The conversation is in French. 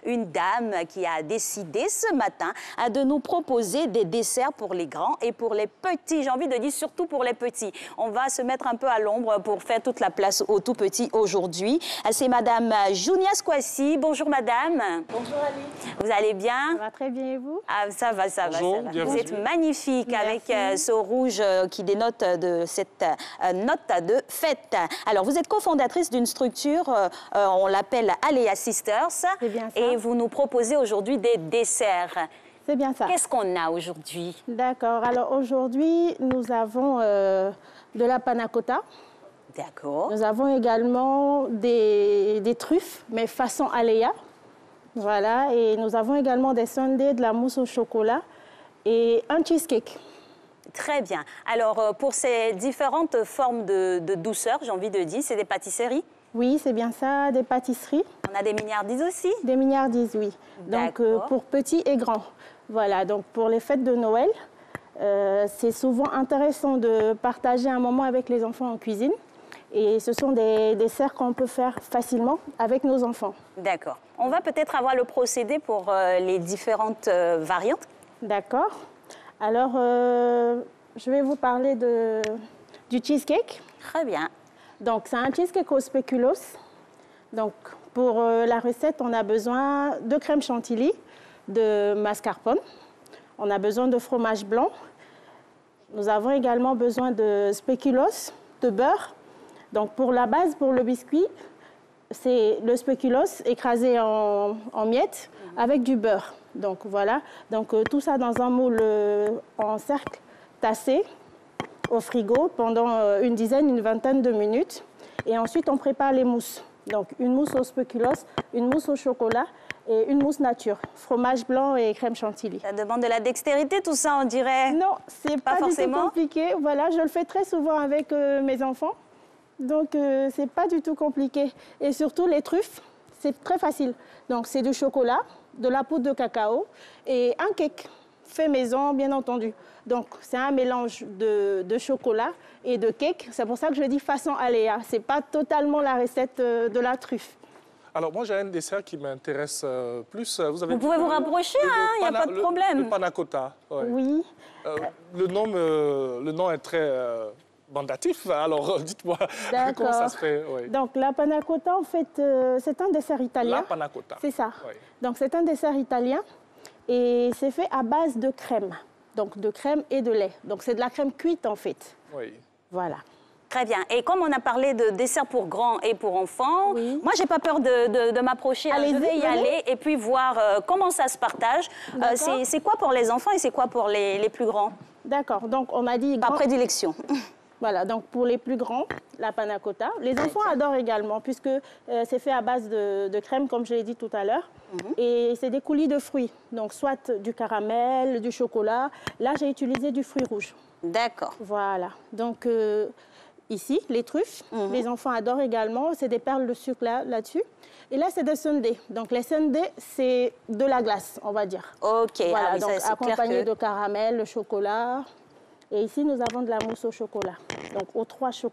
Une dame qui a décidé ce matin de nous proposer des desserts pour les grands et pour les petits. J'ai envie de dire surtout pour les petits. On va se mettre un peu à l'ombre pour faire toute la place aux tout petits aujourd'hui. C'est Madame Jounia Squassi. Bonjour Madame. Bonjour Ali. Vous allez bien? Ça va très bien et vous? Ah, ça va, ça va. Bonjour, ça va. bienvenue. Vous êtes magnifique. Merci. Avec ce rouge qui dénote de cette note de fête. Alors, vous êtes cofondatrice d'une structure, on l'appelle Aléa Sisters. C'est bien ça. Et vous nous proposez aujourd'hui des desserts. C'est bien ça. Qu'est-ce qu'on a aujourd'hui? D'accord. Alors aujourd'hui, nous avons de la panna cotta. D'accord. Nous avons également des truffes, mais façon Aléa. Voilà. Et nous avons également des sundaes, de la mousse au chocolat et un cheesecake. Très bien. Alors, pour ces différentes formes de douceur, j'ai envie de dire, c'est des pâtisseries? Oui, c'est bien ça, des pâtisseries. On a des mignardises aussi? Des mignardises, oui. Donc, pour petits et grands. Voilà, donc pour les fêtes de Noël, c'est souvent intéressant de partager un moment avec les enfants en cuisine. Et ce sont des desserts qu'on peut faire facilement avec nos enfants. D'accord. On va peut-être avoir le procédé pour les différentes variantes. D'accord. Alors, je vais vous parler du cheesecake. Très bien. Donc, c'est un cheesecake au spéculoos. Donc, pour la recette, on a besoin de crème chantilly, de mascarpone. On a besoin de fromage blanc. Nous avons également besoin de spéculoos, de beurre. Donc, pour la base, pour le biscuit, c'est le spéculoos écrasé en miettes avec du beurre. Donc, voilà. Donc, tout ça dans un moule en cercle tassé au frigo pendant une vingtaine de minutes. Et ensuite, on prépare les mousses. Donc, une mousse au spéculoos, une mousse au chocolat et une mousse nature. Fromage blanc et crème chantilly. Ça demande de la dextérité, tout ça, on dirait? Non, c'est pas du tout compliqué. Voilà, je le fais très souvent avec mes enfants. Donc, c'est pas du tout compliqué. Et surtout, les truffes, c'est très facile. Donc, c'est du chocolat, de la poudre de cacao et un cake fait maison, bien entendu. Donc, c'est un mélange de chocolat et de cake. C'est pour ça que je dis façon Aléa. Ce n'est pas totalement la recette de la truffe. Alors, moi, j'ai un dessert qui m'intéresse plus. Vous pouvez vous rapprocher, il n'y a pas de problème. Le panna cotta. Ouais. Oui. Le nom est très bandatif. Alors, dites-moi comment ça se fait. Oui. Donc, la panna cotta, en fait, c'est un dessert italien. La panna cotta. C'est ça. Oui. Donc, c'est un dessert italien et c'est fait à base de crème. Donc, de crème et de lait. Donc, c'est de la crème cuite, en fait. Oui. Voilà. Très bien. Et comme on a parlé de dessert pour grands et pour enfants, oui. Moi, j'ai pas peur de m'approcher. Je vais y aller et puis voir comment ça se partage. C'est quoi pour les enfants et c'est quoi pour les plus grands? D'accord. Donc, on a dit... Par prédilection. Voilà, donc pour les plus grands, la panna cotta. Les enfants adorent également, puisque c'est fait à base de crème, comme je l'ai dit tout à l'heure. Et c'est des coulis de fruits, donc soit du caramel, du chocolat. Là, j'ai utilisé du fruit rouge. D'accord. Voilà, donc ici, les truffes, les enfants adorent également. C'est des perles de sucre là-dessus. Et là, c'est des sundaes. Donc, les sundaes, c'est de la glace, on va dire. OK. Voilà, ah oui, donc ça, accompagné de caramel, de chocolat. Et ici, nous avons de la mousse au chocolat. Donc, aux 3 chocolats.